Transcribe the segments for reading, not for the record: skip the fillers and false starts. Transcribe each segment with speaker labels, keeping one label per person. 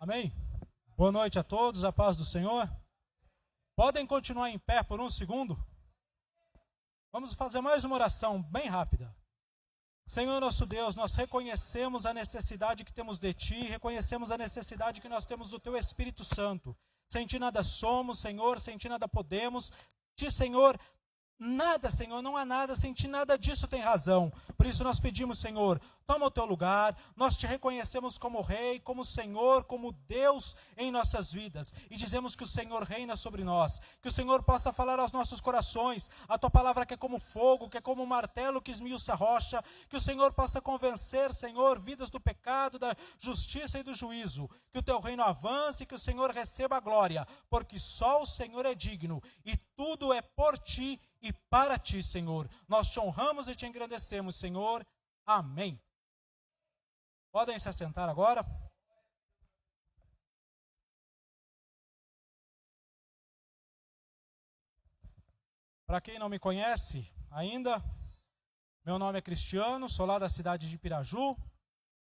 Speaker 1: Amém? Boa noite a todos, a paz do Senhor. Podem continuar em pé por um segundo? Vamos fazer mais uma oração bem rápida. Senhor nosso Deus, nós reconhecemos a necessidade que temos de Ti, reconhecemos a necessidade que nós temos do Teu Espírito Santo. Sem Ti nada somos, Senhor, sem Ti nada podemos. Ti, Senhor, nada, Senhor, não há nada, sem Ti nada disso tem razão. Por isso nós pedimos, Senhor, toma o Teu lugar, nós Te reconhecemos como Rei, como Senhor, como Deus em nossas vidas. E dizemos que o Senhor reina sobre nós, que o Senhor possa falar aos nossos corações, a Tua palavra que é como fogo, que é como um martelo que esmiuça a rocha, que o Senhor possa convencer, Senhor, vidas do pecado, da justiça e do juízo, que o Teu reino avance, que o Senhor receba a glória, porque só o Senhor é digno, e tudo é por Ti e para Ti, Senhor. Nós Te honramos e Te engrandecemos, Senhor. Amém. Podem se assentar agora. Para quem não me conhece ainda, meu nome é Cristiano, sou lá da cidade de Piraju.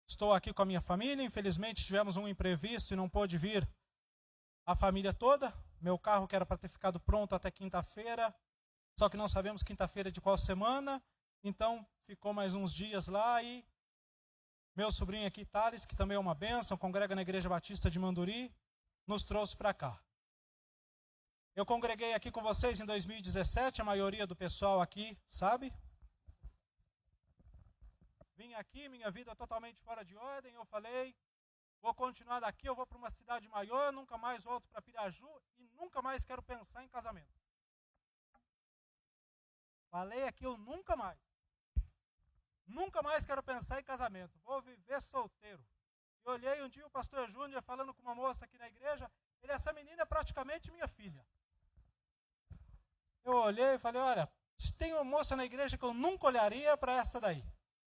Speaker 1: Estou aqui com a minha família. Infelizmente tivemos um imprevisto e não pôde vir a família toda. Meu carro que era para ter ficado pronto até quinta-feira, só que não sabemos quinta-feira de qual semana, então ficou mais uns dias lá e meu sobrinho aqui, Thales, que também é uma bênção, congrega na Igreja Batista de Manduri, nos trouxe para cá. Eu congreguei aqui com vocês em 2017, a maioria do pessoal aqui sabe. Vim aqui, minha vida totalmente fora de ordem, eu falei, vou continuar daqui, eu vou para uma cidade maior, nunca mais volto para Piraju e nunca mais quero pensar em casamento. Falei aqui, eu nunca mais quero pensar em casamento, vou viver solteiro. E olhei um dia o pastor Júnior falando com uma moça aqui na igreja, essa menina é praticamente minha filha. Eu olhei e falei, olha, se tem uma moça na igreja que eu nunca olharia para essa daí.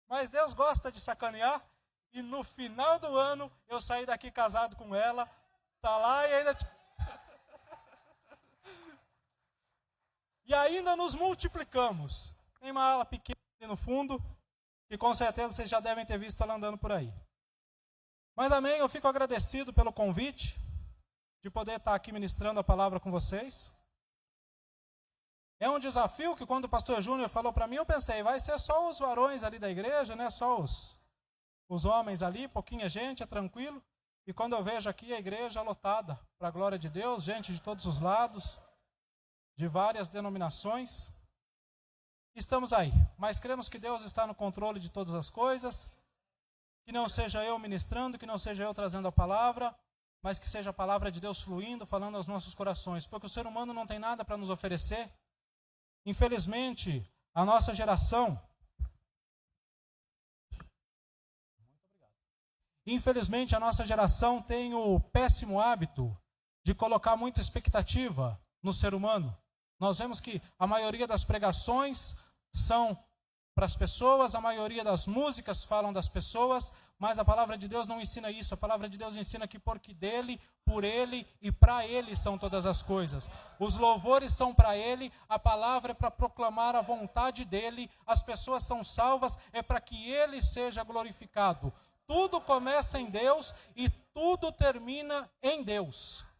Speaker 1: Mas Deus gosta de sacanear, e no final do ano eu saí daqui casado com ela, tá lá e ainda... E ainda nos multiplicamos. Tem uma ala pequena ali no fundo, que com certeza vocês já devem ter visto ela andando por aí. Mas amém, eu fico agradecido pelo convite de poder estar aqui ministrando a palavra com vocês. É um desafio que quando o pastor Júnior falou para mim, eu pensei, vai ser só os varões ali da igreja, né? Só os homens ali, pouquinha gente, é tranquilo. E quando eu vejo aqui a igreja lotada, para a glória de Deus, gente de todos os lados, de várias denominações, estamos aí. Mas cremos que Deus está no controle de todas as coisas, que não seja eu ministrando, que não seja eu trazendo a palavra, mas que seja a palavra de Deus fluindo, falando aos nossos corações, porque o ser humano não tem nada para nos oferecer. Infelizmente, a nossa geração, tem o péssimo hábito de colocar muita expectativa no ser humano. Nós vemos que a maioria das pregações são para as pessoas, a maioria das músicas falam das pessoas, mas a palavra de Deus não ensina isso. A palavra de Deus ensina que porque dele, por ele e para ele são todas as coisas. Os louvores são para ele, a palavra é para proclamar a vontade dele, as pessoas são salvas, é para que ele seja glorificado. Tudo começa em Deus e tudo termina em Deus.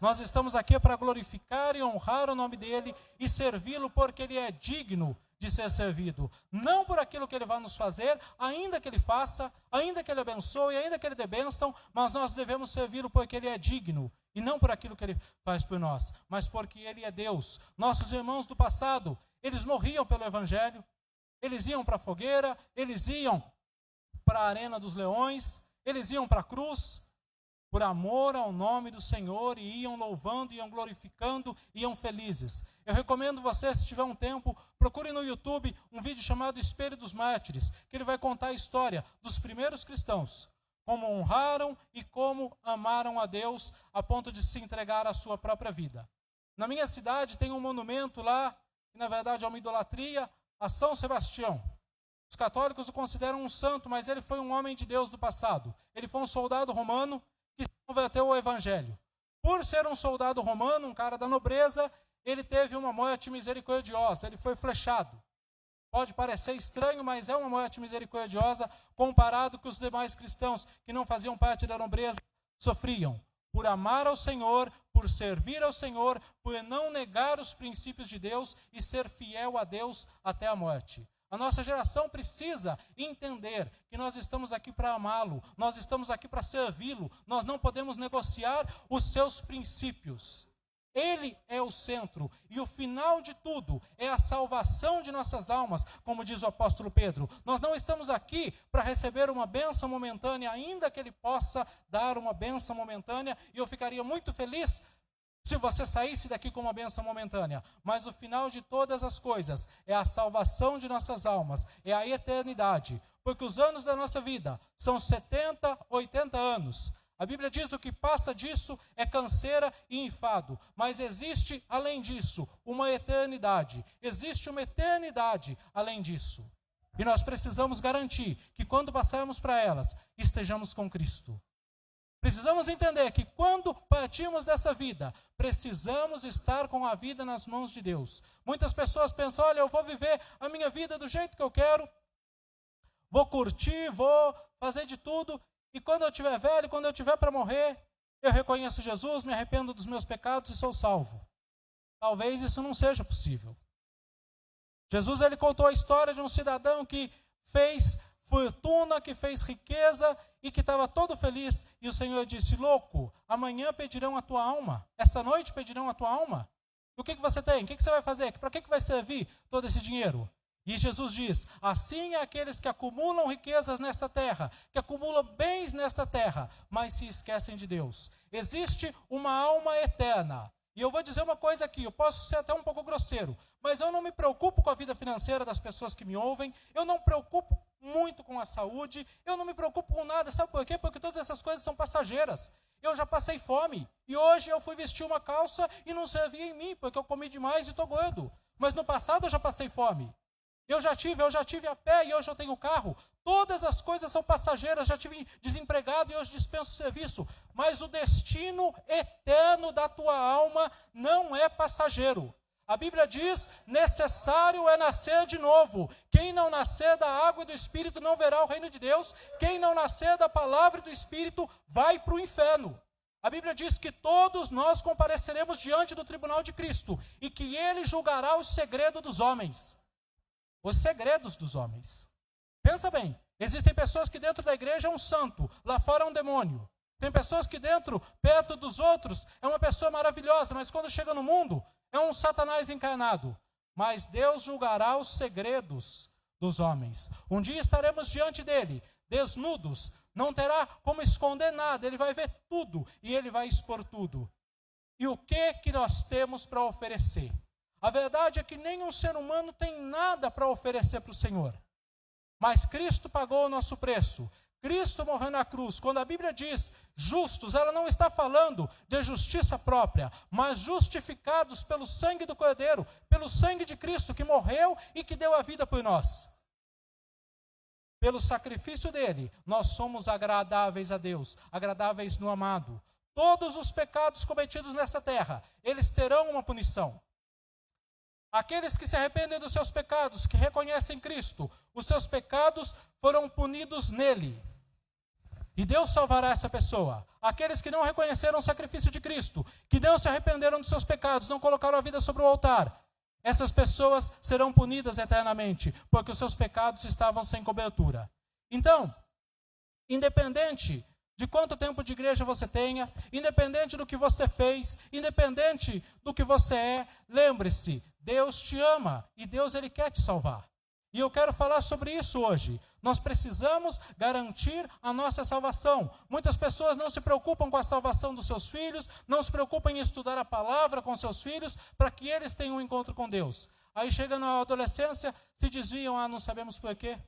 Speaker 1: Nós estamos aqui para glorificar e honrar o nome dele e servi-lo porque ele é digno de ser servido. Não por aquilo que ele vai nos fazer, ainda que ele faça, ainda que ele abençoe, ainda que ele dê bênção, mas nós devemos servi-lo porque ele é digno. E não por aquilo que ele faz por nós, mas porque ele é Deus. Nossos irmãos do passado, eles morriam pelo evangelho, eles iam para a fogueira, eles iam para a arena dos leões, eles iam para a cruz, por amor ao nome do Senhor, e iam louvando, iam glorificando, iam felizes. Eu recomendo você, se tiver um tempo, procure no YouTube um vídeo chamado Espelho dos Mártires, que ele vai contar a história dos primeiros cristãos, como honraram e como amaram a Deus, a ponto de se entregar à sua própria vida. Na minha cidade tem um monumento lá, que na verdade é uma idolatria, a São Sebastião. Os católicos o consideram um santo, mas ele foi um homem de Deus do passado. Ele foi um soldado romano que se converteu ao evangelho. Por ser um soldado romano, um cara da nobreza, ele teve uma morte misericordiosa, ele foi flechado. Pode parecer estranho, mas é uma morte misericordiosa comparado com os demais cristãos que não faziam parte da nobreza, sofriam por amar ao Senhor, por servir ao Senhor, por não negar os princípios de Deus e ser fiel a Deus até a morte. A nossa geração precisa entender que nós estamos aqui para amá-lo, nós estamos aqui para servi-lo, nós não podemos negociar os seus princípios. Ele é o centro e o final de tudo é a salvação de nossas almas, como diz o apóstolo Pedro. Nós não estamos aqui para receber uma bênção momentânea, ainda que ele possa dar uma bênção momentânea, e eu ficaria muito feliz se você saísse daqui com uma bênção momentânea. Mas o final de todas as coisas é a salvação de nossas almas, é a eternidade, porque os anos da nossa vida são 70, 80 anos. A Bíblia diz que o que passa disso é canseira e enfado, mas existe, além disso, uma eternidade. Existe uma eternidade além disso. E nós precisamos garantir que quando passarmos para elas, estejamos com Cristo. Precisamos entender que quando partirmos dessa vida, precisamos estar com a vida nas mãos de Deus. Muitas pessoas pensam, olha, eu vou viver a minha vida do jeito que eu quero, vou curtir, vou fazer de tudo, e quando eu estiver velho, quando eu estiver para morrer, eu reconheço Jesus, me arrependo dos meus pecados e sou salvo. Talvez isso não seja possível. Jesus, ele contou a história de um cidadão que fez fortuna, que fez riqueza e que estava todo feliz. E o Senhor disse, louco, amanhã pedirão a tua alma, esta noite pedirão a tua alma. E o que você tem? O que você vai fazer? Para que vai servir todo esse dinheiro? E Jesus diz, assim é aqueles que acumulam riquezas nesta terra, que acumulam bens nesta terra, mas se esquecem de Deus. Existe uma alma eterna. E eu vou dizer uma coisa aqui, eu posso ser até um pouco grosseiro, mas eu não me preocupo com a vida financeira das pessoas que me ouvem, eu não me preocupo muito com a saúde, eu não me preocupo com nada, sabe por quê? Porque todas essas coisas são passageiras. Eu já passei fome, e hoje eu fui vestir uma calça e não servia em mim, porque eu comi demais e estou gordo. Mas no passado eu já passei fome. Eu já tive a pé e hoje eu tenho carro. Todas as coisas são passageiras, já tive desempregado e hoje dispenso serviço. Mas o destino eterno da tua alma não é passageiro. A Bíblia diz, necessário é nascer de novo. Quem não nascer da água e do Espírito não verá o reino de Deus. Quem não nascer da palavra e do Espírito vai para o inferno. A Bíblia diz que todos nós compareceremos diante do tribunal de Cristo e que Ele julgará o segredo dos homens. Os segredos dos homens. Pensa bem, existem pessoas que dentro da igreja é um santo, lá fora é um demônio. Tem pessoas que dentro, perto dos outros, é uma pessoa maravilhosa, mas quando chega no mundo, é um Satanás encarnado. Mas Deus julgará os segredos dos homens. Um dia estaremos diante dele, desnudos, não terá como esconder nada, ele vai ver tudo e ele vai expor tudo. E o que nós temos para oferecer? A verdade é que nenhum ser humano tem nada para oferecer para o Senhor. Mas Cristo pagou o nosso preço. Cristo morreu na cruz. Quando a Bíblia diz justos, ela não está falando de justiça própria, mas justificados pelo sangue do Cordeiro, pelo sangue de Cristo que morreu e que deu a vida por nós. Pelo sacrifício dele, nós somos agradáveis a Deus, agradáveis no amado. Todos os pecados cometidos nessa terra, eles terão uma punição. Aqueles que se arrependem dos seus pecados, que reconhecem Cristo, os seus pecados foram punidos nele. E Deus salvará essa pessoa. Aqueles que não reconheceram o sacrifício de Cristo, que não se arrependeram dos seus pecados, não colocaram a vida sobre o altar, essas pessoas serão punidas eternamente, porque os seus pecados estavam sem cobertura. Então, independente de quanto tempo de igreja você tenha, independente do que você fez, independente do que você é, lembre-se, Deus te ama e Deus ele quer te salvar. E eu quero falar sobre isso hoje. Nós precisamos garantir a nossa salvação. Muitas pessoas não se preocupam com a salvação dos seus filhos, não se preocupam em estudar a palavra com seus filhos, para que eles tenham um encontro com Deus. Aí chega na adolescência, se desviam, não sabemos por quê.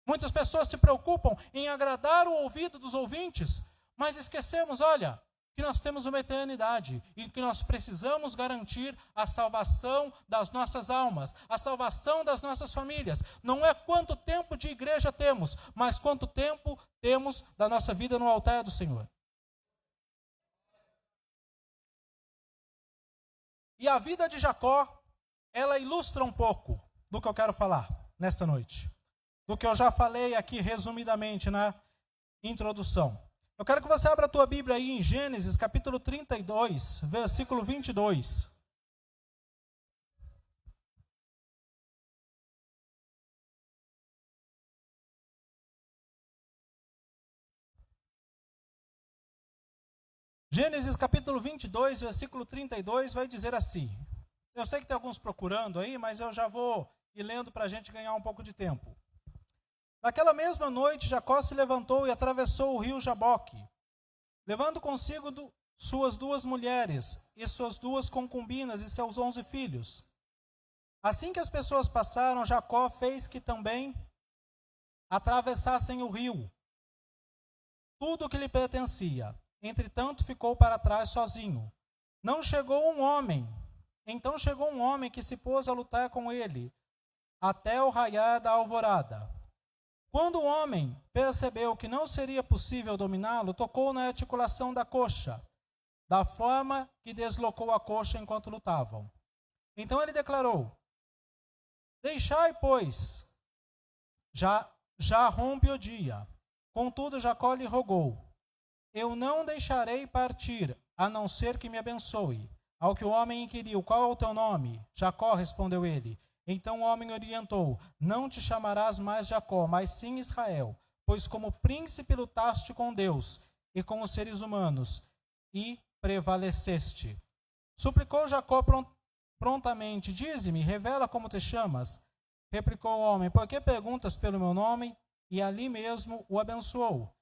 Speaker 1: Muitas pessoas se preocupam em agradar o ouvido dos ouvintes, mas esquecemos, olha, que nós temos uma eternidade e que nós precisamos garantir a salvação das nossas almas, a salvação das nossas famílias. Não é quanto tempo de igreja temos, mas quanto tempo temos da nossa vida no altar do Senhor. E a vida de Jacó, ela ilustra um pouco do que eu quero falar nesta noite. Do que eu já falei aqui resumidamente na introdução. Eu quero que você abra a tua Bíblia aí em Gênesis, capítulo 32, versículo 22. Gênesis capítulo 22, versículo 32, vai dizer assim. Eu sei que tem alguns procurando aí, mas eu já vou ir lendo para a gente ganhar um pouco de tempo. Naquela mesma noite, Jacó se levantou e atravessou o rio Jaboque, levando consigo suas 2 mulheres e suas 2 concubinas e seus 11 filhos. Assim que as pessoas passaram, Jacó fez que também atravessassem o rio, tudo o que lhe pertencia. Entretanto, ficou para trás sozinho. Então chegou um homem que se pôs a lutar com ele, até o raiar da alvorada. Quando o homem percebeu que não seria possível dominá-lo, tocou na articulação da coxa, da forma que deslocou a coxa enquanto lutavam. Então ele declarou: deixai, pois, já rompe o dia. Contudo, Jacó lhe rogou: eu não deixarei partir, a não ser que me abençoe. Ao que o homem inquiriu: qual é o teu nome? Jacó, respondeu ele. Então o homem orientou: não te chamarás mais Jacó, mas sim Israel, pois como príncipe lutaste com Deus e com os seres humanos, e prevaleceste. Suplicou Jacó prontamente: dize-me, revela como te chamas. Replicou o homem: por que perguntas pelo meu nome? E ali mesmo o abençoou.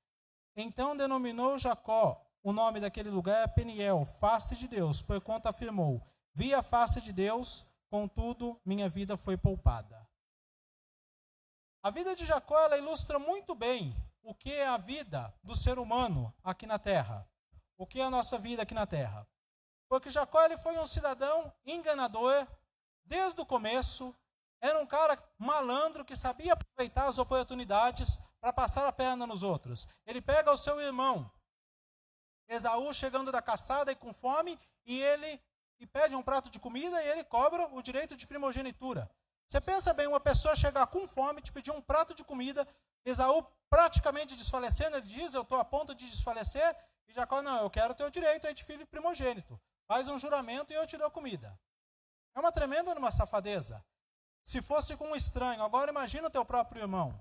Speaker 1: Então denominou Jacó o nome daquele lugar Peniel, face de Deus, porquanto afirmou: vi a face de Deus, contudo minha vida foi poupada. A vida de Jacó, ela ilustra muito bem o que é a vida do ser humano aqui na terra. O que é a nossa vida aqui na terra. Porque Jacó, ele foi um cidadão enganador desde o começo. Era um cara malandro que sabia aproveitar as oportunidades para passar a perna nos outros. Ele pega o seu irmão Esaú chegando da caçada e com fome, e pede um prato de comida, e ele cobra o direito de primogenitura. Você pensa bem, uma pessoa chegar com fome, te pedir um prato de comida, Esaú praticamente desfalecendo, ele diz: eu estou a ponto de desfalecer, e Jacó: não, eu quero ter o direito aí de filho primogênito. Faz um juramento e eu te dou comida. É uma tremenda numa safadeza. Se fosse com um estranho, agora imagina o teu próprio irmão.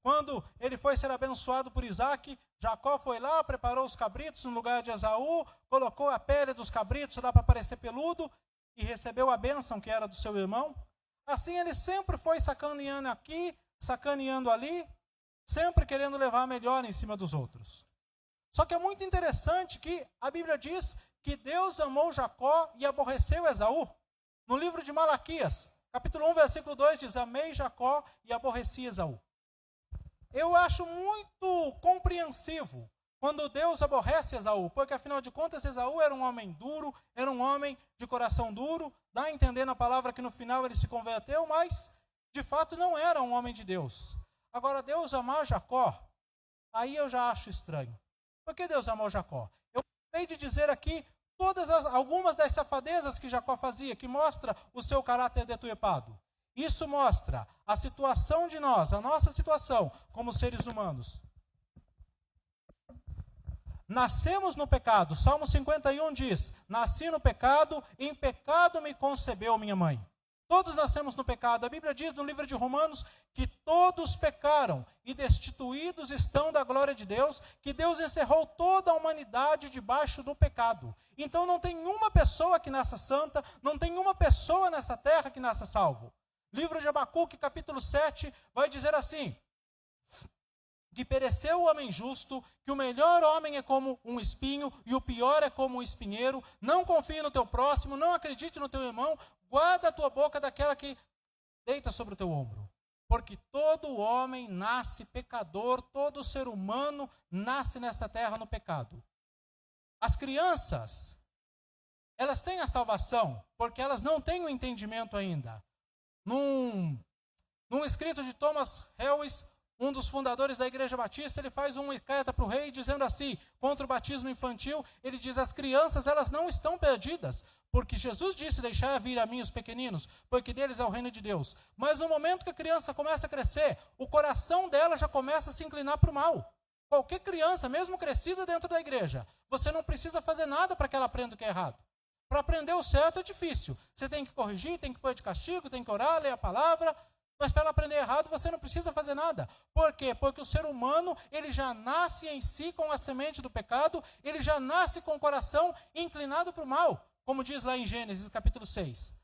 Speaker 1: Quando ele foi ser abençoado por Isaac, Jacó foi lá, preparou os cabritos no lugar de Esaú, colocou a pele dos cabritos lá para parecer peludo e recebeu a bênção que era do seu irmão. Assim ele sempre foi sacaneando aqui, sacaneando ali, sempre querendo levar a melhor em cima dos outros. Só que é muito interessante que a Bíblia diz que Deus amou Jacó e aborreceu Esaú. No livro de Malaquias, capítulo 1, versículo 2 diz: amei Jacó e aborreci Esaú. Eu acho muito compreensivo quando Deus aborrece Esaú, porque afinal de contas Esaú era um homem duro, era um homem de coração duro, dá a entender na palavra que no final ele se converteu, mas de fato não era um homem de Deus. Agora, Deus amar Jacó, aí eu já acho estranho. Por que Deus amou Jacó? Eu acabei de dizer aqui algumas das safadezas que Jacó fazia, que mostra o seu caráter deturpado. Isso mostra a situação de nós, a nossa situação como seres humanos. Nascemos no pecado. Salmo 51 diz: nasci no pecado, em pecado me concebeu minha mãe. Todos nascemos no pecado. A Bíblia diz no livro de Romanos que todos pecaram e destituídos estão da glória de Deus, que Deus encerrou toda a humanidade debaixo do pecado. Então não tem uma pessoa que nasça santa, não tem uma pessoa nessa terra que nasça salvo. Livro de Abacuque, capítulo 7, vai dizer assim: que pereceu o homem justo, que o melhor homem é como um espinho e o pior é como um espinheiro. Não confie no teu próximo, não acredite no teu irmão, guarda a tua boca daquela que deita sobre o teu ombro. Porque todo homem nasce pecador, todo ser humano nasce nessa terra no pecado. As crianças, elas têm a salvação, porque elas não têm o entendimento ainda. Num escrito de Thomas Helwys, um dos fundadores da Igreja Batista, ele faz uma carta para o rei dizendo assim, contra o batismo infantil, ele diz: as crianças, elas não estão perdidas, porque Jesus disse: deixai vir a mim os pequeninos, porque deles é o reino de Deus. Mas no momento que a criança começa a crescer, o coração dela já começa a se inclinar para o mal. Qualquer criança, mesmo crescida dentro da igreja, você não precisa fazer nada para que ela aprenda o que é errado. Para aprender o certo é difícil. Você tem que corrigir, tem que pôr de castigo, tem que orar, ler a palavra. Mas para ela aprender errado, você não precisa fazer nada. Por quê? Porque o ser humano, ele já nasce em si com a semente do pecado, ele já nasce com o coração inclinado para o mal, como diz lá em Gênesis capítulo 6.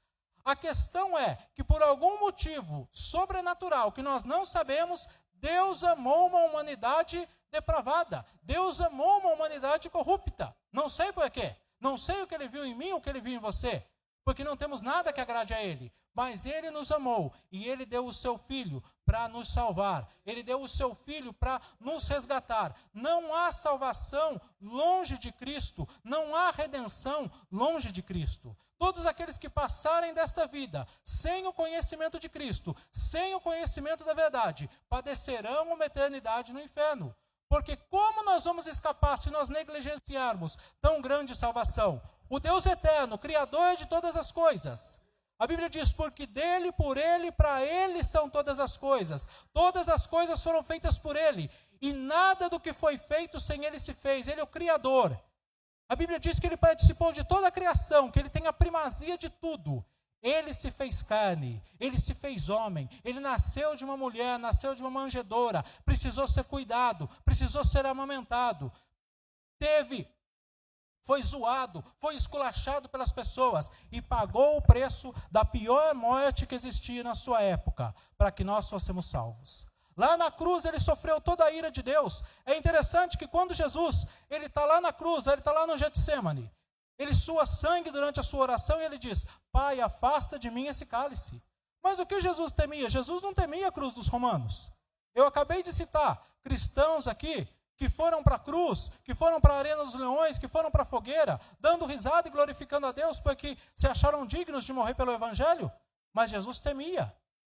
Speaker 1: A questão é que por algum motivo sobrenatural que nós não sabemos, Deus amou uma humanidade depravada. Deus amou uma humanidade corrupta. Não sei por quê. Não sei o que ele viu em mim, o que ele viu em você. Porque não temos nada que agrade a ele. Mas ele nos amou e ele deu o seu filho para nos salvar. Ele deu o seu filho para nos resgatar. Não há salvação longe de Cristo. Não há redenção longe de Cristo. Todos aqueles que passarem desta vida sem o conhecimento de Cristo, sem o conhecimento da verdade, padecerão uma eternidade no inferno. Porque como nós vamos escapar se nós negligenciarmos tão grande salvação? O Deus eterno, Criador de todas as coisas. A Bíblia diz, porque dele, por ele, para ele são todas as coisas. Todas as coisas foram feitas por ele. E nada do que foi feito sem ele se fez. Ele é o Criador. A Bíblia diz que ele participou de toda a criação, que ele tem a primazia de tudo. Ele se fez carne, ele se fez homem, ele nasceu de uma mulher, nasceu de uma manjedoura, precisou ser cuidado, precisou ser amamentado. Foi zoado, foi esculachado pelas pessoas e pagou o preço da pior morte que existia na sua época, para que nós fôssemos salvos. Lá na cruz ele sofreu toda a ira de Deus. É interessante que quando Jesus, ele está lá na cruz, ele está lá no Getsêmani, ele sua sangue durante a sua oração e ele diz, Pai, afasta de mim esse cálice. Mas o que Jesus temia? Jesus não temia a cruz dos romanos. Eu acabei de citar cristãos aqui que foram para a cruz, que foram para a arena dos leões, que foram para a fogueira, dando risada e glorificando a Deus porque se acharam dignos de morrer pelo evangelho. Mas Jesus temia.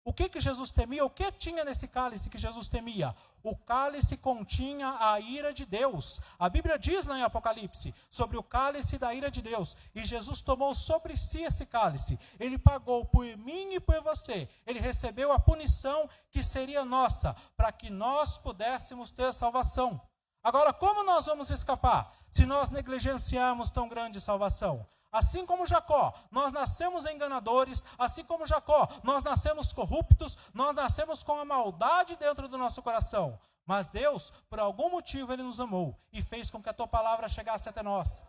Speaker 1: O que Jesus temia? O que tinha nesse cálice que Jesus temia? O cálice continha a ira de Deus. A Bíblia diz lá em Apocalipse sobre o cálice da ira de Deus. E Jesus tomou sobre si esse cálice. Ele pagou por mim e por você. Ele recebeu a punição que seria nossa, para que nós pudéssemos ter salvação. Agora, como nós vamos escapar se nós negligenciarmos tão grande salvação? Assim como Jacó, nós nascemos enganadores, assim como Jacó, nós nascemos corruptos, nós nascemos com a maldade dentro do nosso coração. Mas Deus, por algum motivo, Ele nos amou e fez com que a tua palavra chegasse até nós.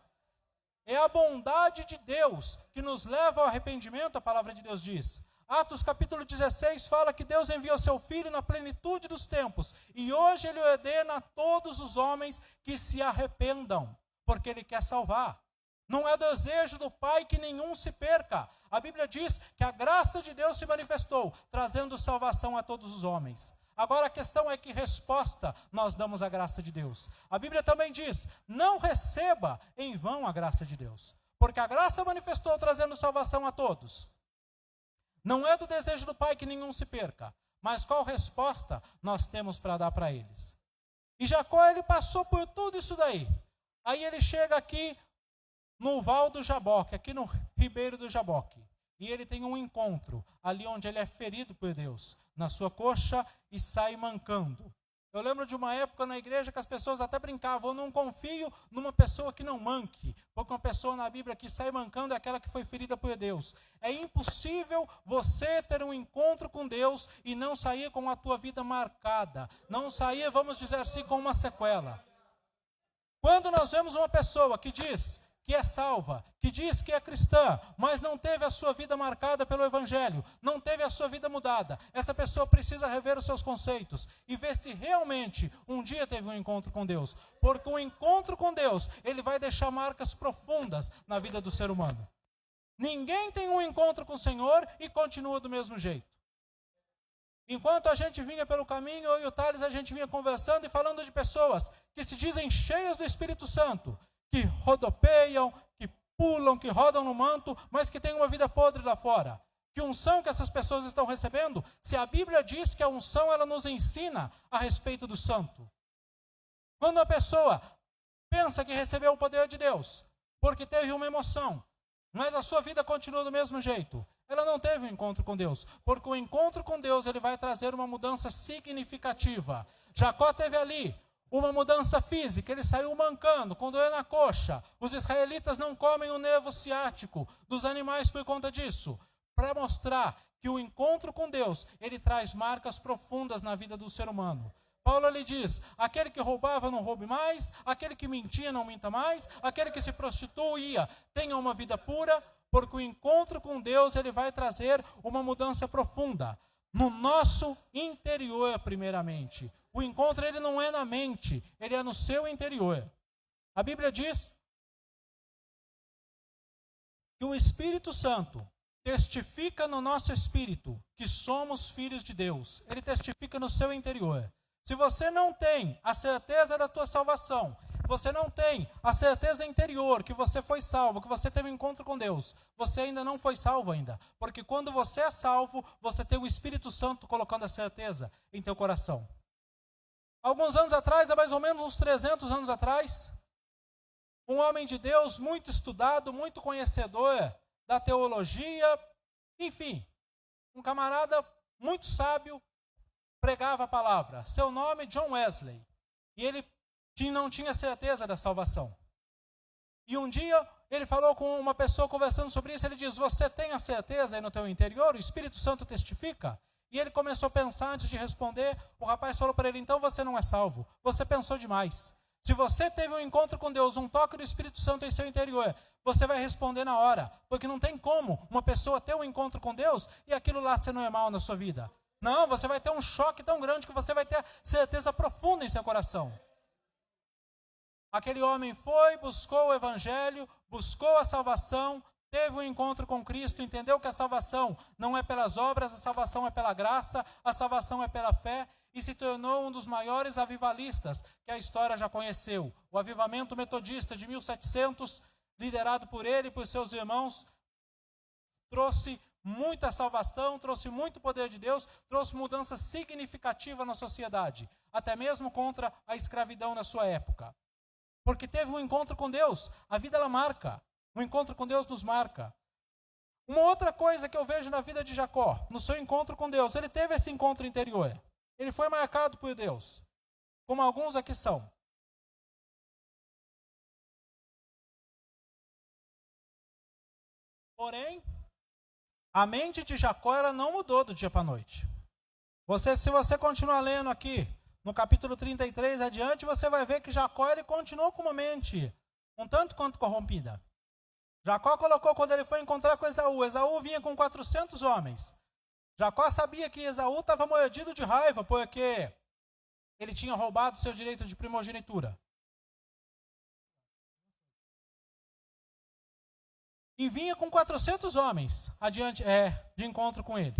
Speaker 1: É a bondade de Deus que nos leva ao arrependimento, a palavra de Deus diz. Atos capítulo 16 fala que Deus enviou seu Filho na plenitude dos tempos. E hoje Ele ordena a todos os homens que se arrependam, porque Ele quer salvar. Não é desejo do Pai que nenhum se perca. A Bíblia diz que a graça de Deus se manifestou, trazendo salvação a todos os homens. Agora a questão é que resposta nós damos à graça de Deus. A Bíblia também diz, não receba em vão a graça de Deus. Porque a graça manifestou trazendo salvação a todos. Não é do desejo do Pai que nenhum se perca. Mas qual resposta nós temos para dar para eles? E Jacó, ele passou por tudo isso daí. Aí ele chega aqui no Val do Jaboque, aqui no Ribeiro do Jaboque. E ele tem um encontro, ali onde ele é ferido por Deus, na sua coxa e sai mancando. Eu lembro de uma época na igreja que as pessoas até brincavam, eu não confio numa pessoa que não manque, porque uma pessoa na Bíblia que sai mancando é aquela que foi ferida por Deus. É impossível você ter um encontro com Deus e não sair com a tua vida marcada, não sair, vamos dizer assim, com uma sequela. Quando nós vemos uma pessoa que diz que é salva, que diz que é cristã, mas não teve a sua vida marcada pelo Evangelho, não teve a sua vida mudada, essa pessoa precisa rever os seus conceitos e ver se realmente um dia teve um encontro com Deus. Porque o encontro com Deus, ele vai deixar marcas profundas na vida do ser humano. Ninguém tem um encontro com o Senhor e continua do mesmo jeito. Enquanto a gente vinha pelo caminho, eu e o Thales, a gente vinha conversando e falando de pessoas que se dizem cheias do Espírito Santo, que rodopeiam, que pulam, que rodam no manto, mas que têm uma vida podre lá fora. Que unção que essas pessoas estão recebendo? Se a Bíblia diz que a unção, ela nos ensina a respeito do santo. Quando a pessoa pensa que recebeu o poder de Deus, porque teve uma emoção, mas a sua vida continua do mesmo jeito, ela não teve um encontro com Deus, porque o encontro com Deus, ele vai trazer uma mudança significativa. Jacó teve ali uma mudança física, ele saiu mancando, com dor na coxa. Os israelitas não comem o nervo ciático dos animais por conta disso, para mostrar que o encontro com Deus, ele traz marcas profundas na vida do ser humano. Paulo lhe diz, aquele que roubava não roube mais, aquele que mentia não minta mais, aquele que se prostituía tenha uma vida pura, porque o encontro com Deus, ele vai trazer uma mudança profunda. No nosso interior, primeiramente. O encontro, ele não é na mente, ele é no seu interior. A Bíblia diz que o Espírito Santo testifica no nosso espírito que somos filhos de Deus. Ele testifica no seu interior. Se você não tem a certeza da tua salvação, você não tem a certeza interior que você foi salvo, que você teve um encontro com Deus, você ainda não foi salvo ainda. Porque quando você é salvo, você tem o Espírito Santo colocando a certeza em teu coração. Alguns anos atrás, há mais ou menos uns 300 anos atrás, um homem de Deus muito estudado, muito conhecedor da teologia, enfim, um camarada muito sábio, pregava a palavra. Seu nome, John Wesley. E ele não tinha certeza da salvação. E um dia, ele falou com uma pessoa conversando sobre isso, ele diz, você tem a certeza aí no teu interior? O Espírito Santo testifica? E ele começou a pensar antes de responder, o rapaz falou para ele, então você não é salvo, você pensou demais. Se você teve um encontro com Deus, um toque do Espírito Santo em seu interior, você vai responder na hora, porque não tem como uma pessoa ter um encontro com Deus e aquilo lá ser normal na sua vida. Não, você vai ter um choque tão grande que você vai ter certeza profunda em seu coração. Aquele homem foi, buscou o Evangelho, buscou a salvação, teve um encontro com Cristo, entendeu que a salvação não é pelas obras, a salvação é pela graça, a salvação é pela fé, e se tornou um dos maiores avivalistas que a história já conheceu. O avivamento metodista de 1700, liderado por ele e por seus irmãos, trouxe muita salvação, trouxe muito poder de Deus, trouxe mudança significativa na sociedade, até mesmo contra a escravidão na sua época. Porque teve um encontro com Deus, a vida ela marca. O encontro com Deus nos marca. Uma outra coisa que eu vejo na vida de Jacó, no seu encontro com Deus, ele teve esse encontro interior. Ele foi marcado por Deus, como alguns aqui são. Porém, a mente de Jacó ela não mudou do dia para a noite. Se você continuar lendo aqui, no capítulo 33 adiante, você vai ver que Jacó ele continuou com uma mente um tanto quanto corrompida. Jacó colocou quando ele foi encontrar com Esaú. Esaú vinha com 400 homens. Jacó sabia que Esaú estava mordido de raiva, porque ele tinha roubado seu direito de primogenitura. E vinha com 400 homens de encontro com ele.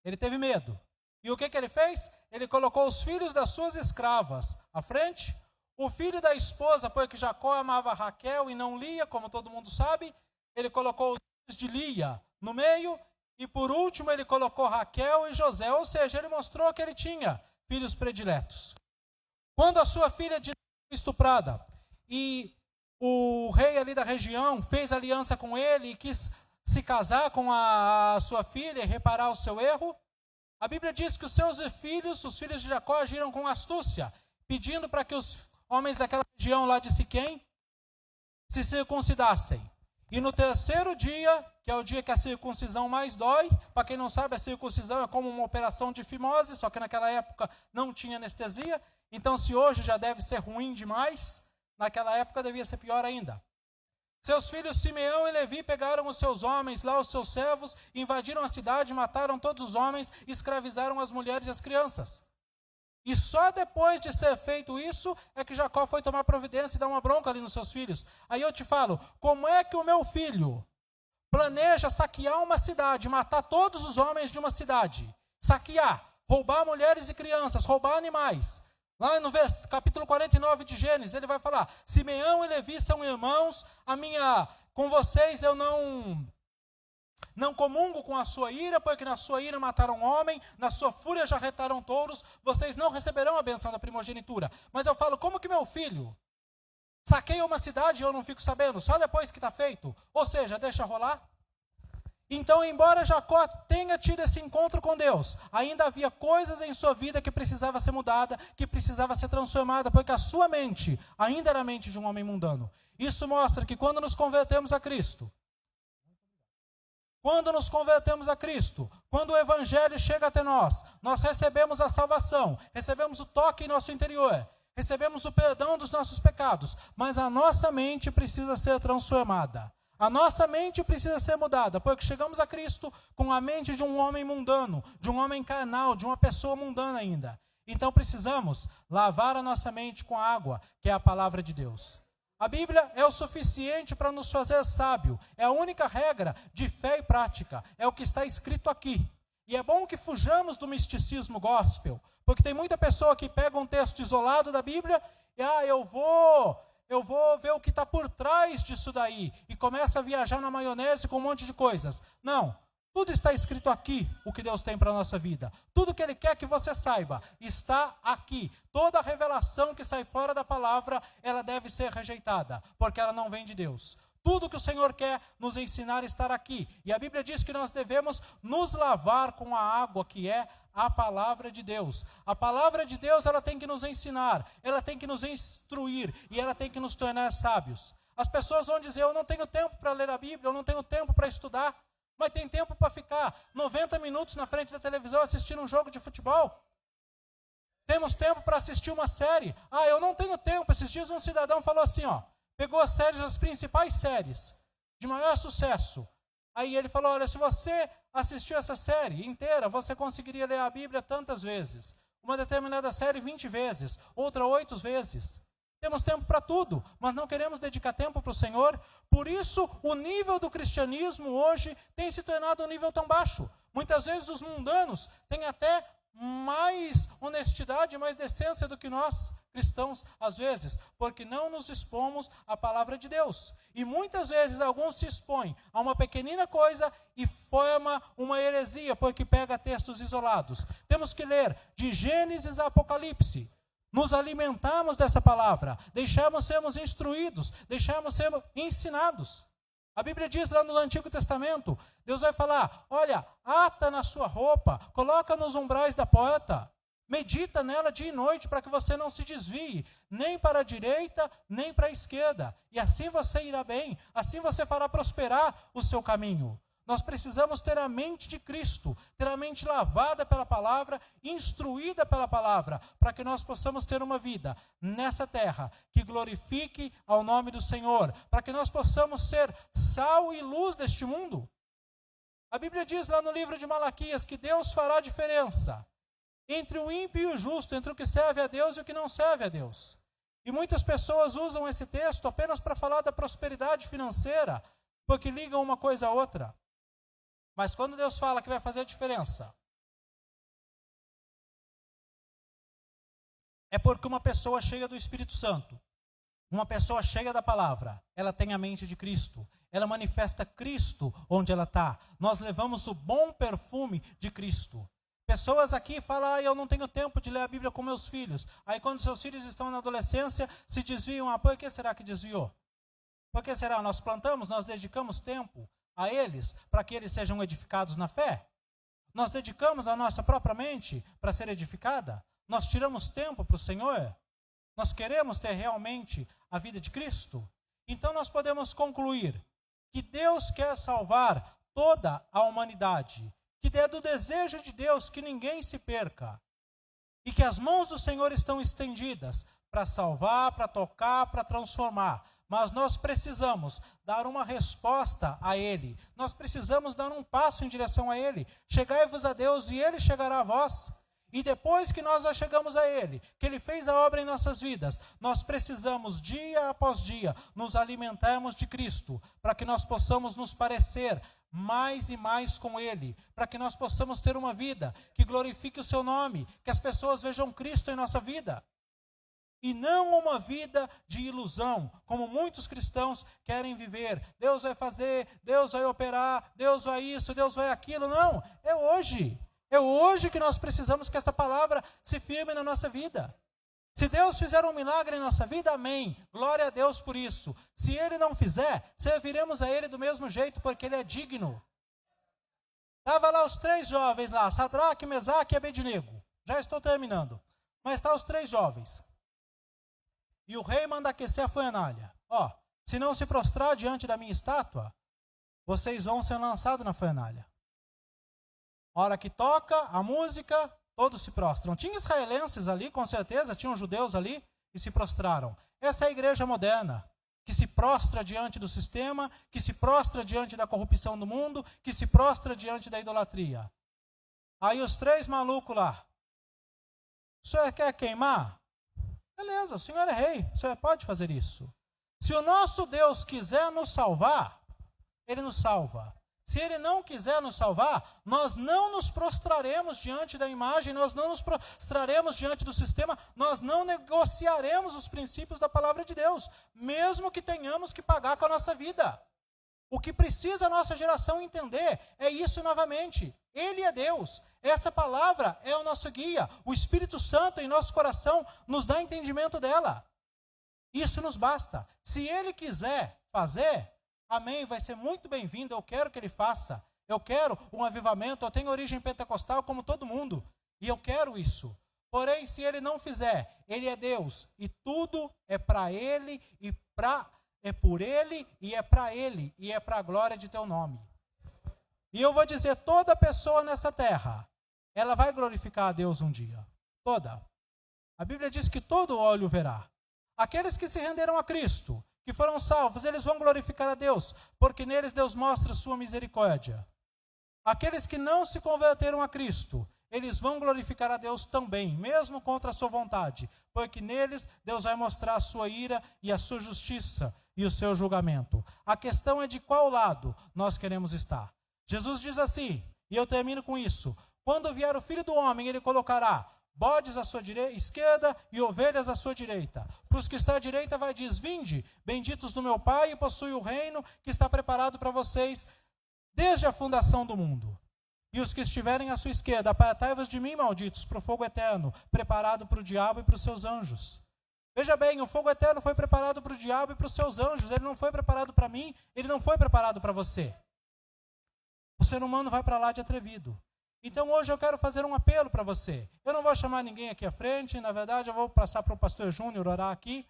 Speaker 1: Ele teve medo. E o que ele fez? Ele colocou os filhos das suas escravas à frente, o filho da esposa, porque Jacó amava Raquel e não Lia, como todo mundo sabe, ele colocou os filhos de Lia no meio, e por último ele colocou Raquel e José, ou seja, ele mostrou que ele tinha filhos prediletos. Quando a sua filha foi estuprada, e o rei ali da região fez aliança com ele e quis se casar com a sua filha e reparar o seu erro, a Bíblia diz que os filhos de Jacó agiram com astúcia, pedindo para que os homens daquela região lá de Siquém se circuncidassem. E no terceiro dia, que é o dia que a circuncisão mais dói, para quem não sabe, a circuncisão é como uma operação de fimose, só que naquela época não tinha anestesia, então se hoje já deve ser ruim demais, naquela época devia ser pior ainda. Seus filhos Simeão e Levi pegaram os seus homens, lá os seus servos, invadiram a cidade, mataram todos os homens, escravizaram as mulheres e as crianças. E só depois de ser feito isso, é que Jacó foi tomar providência e dar uma bronca ali nos seus filhos. Aí eu te falo, como é que o meu filho planeja saquear uma cidade, matar todos os homens de uma cidade, saquear, roubar mulheres e crianças, roubar animais? Lá no capítulo 49 de Gênesis, ele vai falar, Simeão e Levi são irmãos, com vocês eu não comungo com a sua ira, porque na sua ira mataram um homem, na sua fúria já retaram touros, vocês não receberão a benção da primogenitura. Mas eu falo, como que meu filho saqueia uma cidade e eu não fico sabendo, só depois que está feito? Ou seja, deixa rolar. Então, embora Jacó tenha tido esse encontro com Deus, ainda havia coisas em sua vida que precisava ser mudada, que precisava ser transformada, porque a sua mente ainda era a mente de um homem mundano. Isso mostra que quando nos convertemos a Cristo, quando o Evangelho chega até nós, nós recebemos a salvação, recebemos o toque em nosso interior, recebemos o perdão dos nossos pecados, mas a nossa mente precisa ser transformada. A nossa mente precisa ser mudada, porque chegamos a Cristo com a mente de um homem mundano, de um homem carnal, de uma pessoa mundana ainda. Então precisamos lavar a nossa mente com a água, que é a palavra de Deus. A Bíblia é o suficiente para nos fazer sábio, é a única regra de fé e prática, é o que está escrito aqui. E é bom que fujamos do misticismo gospel, porque tem muita pessoa que pega um texto isolado da Bíblia e eu vou ver o que está por trás disso daí, e começa a viajar na maionese com um monte de coisas. Não, tudo está escrito aqui, o que Deus tem para a nossa vida. Tudo que Ele quer que você saiba, está aqui. Toda revelação que sai fora da palavra, ela deve ser rejeitada, porque ela não vem de Deus. Tudo que o Senhor quer nos ensinar está aqui. E a Bíblia diz que nós devemos nos lavar com a água, que é a palavra de Deus. A palavra de Deus, ela tem que nos ensinar, ela tem que nos instruir e ela tem que nos tornar sábios. As pessoas vão dizer: eu não tenho tempo para ler a Bíblia, eu não tenho tempo para estudar, mas tem tempo para ficar 90 minutos na frente da televisão assistindo um jogo de futebol? Temos tempo para assistir uma série? Eu não tenho tempo. Esses dias um cidadão falou assim, pegou as principais séries de maior sucesso. Aí ele falou: olha, se você assistiu essa série inteira, você conseguiria ler a Bíblia tantas vezes. Uma determinada série 20 vezes, outra 8 vezes. Temos tempo para tudo, mas não queremos dedicar tempo para o Senhor. Por isso, o nível do cristianismo hoje tem se tornado um nível tão baixo. Muitas vezes os mundanos têm até mais honestidade, mais decência do que nós cristãos, às vezes, porque não nos expomos à palavra de Deus. E muitas vezes alguns se expõem a uma pequenina coisa e forma uma heresia, porque pega textos isolados. Temos que ler de Gênesis a Apocalipse, nos alimentarmos dessa palavra, deixarmos sermos instruídos, deixarmos sermos ensinados. A Bíblia diz lá no Antigo Testamento, Deus vai falar: olha, ata na sua roupa, coloca nos umbrais da porta, medita nela dia e noite para que você não se desvie, nem para a direita, nem para a esquerda. E assim você irá bem, assim você fará prosperar o seu caminho. Nós precisamos ter a mente de Cristo, ter a mente lavada pela palavra, instruída pela palavra, para que nós possamos ter uma vida nessa terra que glorifique ao nome do Senhor, para que nós possamos ser sal e luz deste mundo. A Bíblia diz lá no livro de Malaquias que Deus fará diferença entre o ímpio e o justo, entre o que serve a Deus e o que não serve a Deus. E muitas pessoas usam esse texto apenas para falar da prosperidade financeira, porque ligam uma coisa a outra. Mas quando Deus fala que vai fazer diferença, é porque uma pessoa cheia do Espírito Santo, uma pessoa cheia da palavra, ela tem a mente de Cristo, ela manifesta Cristo onde ela está. Nós levamos o bom perfume de Cristo. Pessoas aqui falam: eu não tenho tempo de ler a Bíblia com meus filhos. Aí quando seus filhos estão na adolescência, se desviam. Por que será que desviou? Por que será? Nós plantamos, nós dedicamos tempo a eles, para que eles sejam edificados na fé? Nós dedicamos a nossa própria mente para ser edificada? Nós tiramos tempo para o Senhor? Nós queremos ter realmente a vida de Cristo? Então nós podemos concluir que Deus quer salvar toda a humanidade, que é do desejo de Deus que ninguém se perca, e que as mãos do Senhor estão estendidas para salvar, para tocar, para transformar. Mas nós precisamos dar uma resposta a Ele. Nós precisamos dar um passo em direção a Ele. Chegai-vos a Deus e Ele chegará a vós. E depois que nós chegamos a Ele, que Ele fez a obra em nossas vidas, nós precisamos, dia após dia, nos alimentarmos de Cristo, para que nós possamos nos parecer mais e mais com Ele, para que nós possamos ter uma vida que glorifique o Seu nome, que as pessoas vejam Cristo em nossa vida. E não uma vida de ilusão, como muitos cristãos querem viver. Deus vai fazer, Deus vai operar, Deus vai isso, Deus vai aquilo. Não, é hoje. É hoje que nós precisamos que essa palavra se firme na nossa vida. Se Deus fizer um milagre em nossa vida, amém. Glória a Deus por isso. Se Ele não fizer, serviremos a Ele do mesmo jeito, porque Ele é digno. Estava lá os 3 jovens lá, Sadraque, Mesaque e Abednego. Já estou terminando. Mas está os 3 jovens. E o rei manda aquecer a fornalha. Ó, se não se prostrar diante da minha estátua, vocês vão ser lançados na fornalha. A hora que toca a música, todos se prostram. Tinha israelenses ali, com certeza, tinham judeus ali e se prostraram. Essa é a igreja moderna, que se prostra diante do sistema, que se prostra diante da corrupção do mundo, que se prostra diante da idolatria. Aí os 3 malucos lá. O senhor quer queimar? Beleza, o senhor é rei, o senhor pode fazer isso. Se o nosso Deus quiser nos salvar, ele nos salva. Se ele não quiser nos salvar, nós não nos prostraremos diante da imagem, nós não nos prostraremos diante do sistema, nós não negociaremos os princípios da palavra de Deus, mesmo que tenhamos que pagar com a nossa vida. O que precisa a nossa geração entender é isso novamente. Ele é Deus. Essa palavra é o nosso guia. O Espírito Santo em nosso coração nos dá entendimento dela. Isso nos basta. Se ele quiser fazer, amém, vai ser muito bem-vindo. Eu quero que ele faça. Eu quero um avivamento. Eu tenho origem pentecostal como todo mundo. E eu quero isso. Porém, se ele não fizer, ele é Deus. E tudo é para ele e é por ele e é para ele. E é para a glória de teu nome. E eu vou dizer, toda pessoa nessa terra, ela vai glorificar a Deus um dia. Toda. A Bíblia diz que todo olho verá. Aqueles que se renderam a Cristo, que foram salvos, eles vão glorificar a Deus, porque neles Deus mostra sua misericórdia. Aqueles que não se converteram a Cristo, eles vão glorificar a Deus também, mesmo contra a sua vontade, porque neles Deus vai mostrar a sua ira e a sua justiça e o seu julgamento. A questão é de qual lado nós queremos estar. Jesus diz assim, e eu termino com isso: quando vier o Filho do Homem, ele colocará bodes à sua esquerda e ovelhas à sua direita. Para os que estão à direita vai dizer: vinde, benditos do meu Pai, e possui o reino que está preparado para vocês desde a fundação do mundo. E os que estiverem à sua esquerda, apartai-vos de mim, malditos, para o fogo eterno, preparado para o diabo e para os seus anjos. Veja bem, o fogo eterno foi preparado para o diabo e para os seus anjos. Ele não foi preparado para mim, ele não foi preparado para você. O ser humano vai para lá de atrevido. Então hoje eu quero fazer um apelo para você. Eu não vou chamar ninguém aqui à frente, na verdade eu vou passar para o pastor Júnior orar aqui.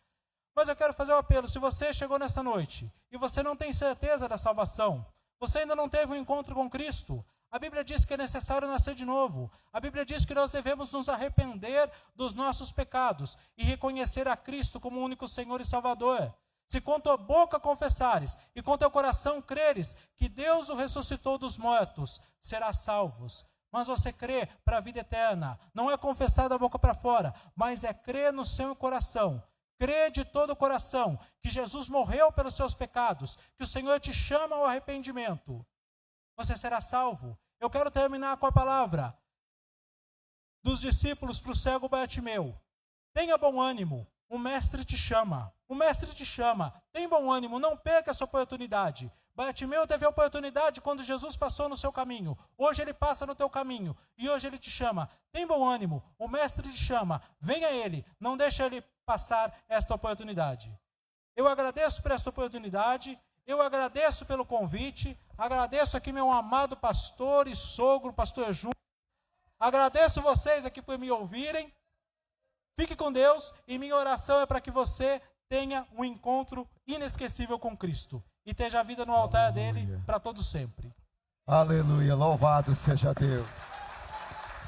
Speaker 1: Mas eu quero fazer um apelo. Se você chegou nessa noite e você não tem certeza da salvação, você ainda não teve um encontro com Cristo, a Bíblia diz que é necessário nascer de novo. A Bíblia diz que nós devemos nos arrepender dos nossos pecados e reconhecer a Cristo como o único Senhor e Salvador. Se com tua boca confessares e com teu coração creres que Deus o ressuscitou dos mortos, serás salvos. Mas você crê para a vida eterna. Não é confessar da boca para fora, mas é crer no seu coração. Crê de todo o coração que Jesus morreu pelos seus pecados, que o Senhor te chama ao arrependimento. Você será salvo. Eu quero terminar com a palavra dos discípulos para o cego Bartimeu. Tenha bom ânimo, o mestre te chama. O mestre te chama. Tem bom ânimo, não perca essa oportunidade. Bartimeu teve a oportunidade quando Jesus passou no seu caminho. Hoje ele passa no teu caminho. E hoje ele te chama. Tem bom ânimo, o mestre te chama. Venha a ele, não deixe ele passar esta oportunidade. Eu agradeço por esta oportunidade. Eu agradeço pelo convite. Agradeço aqui meu amado pastor e sogro, pastor Júnior. Agradeço vocês aqui por me ouvirem. Fique com Deus e minha oração é para que você tenha um encontro inesquecível com Cristo e esteja a vida no altar dele para todo sempre.
Speaker 2: Aleluia, louvado seja Deus.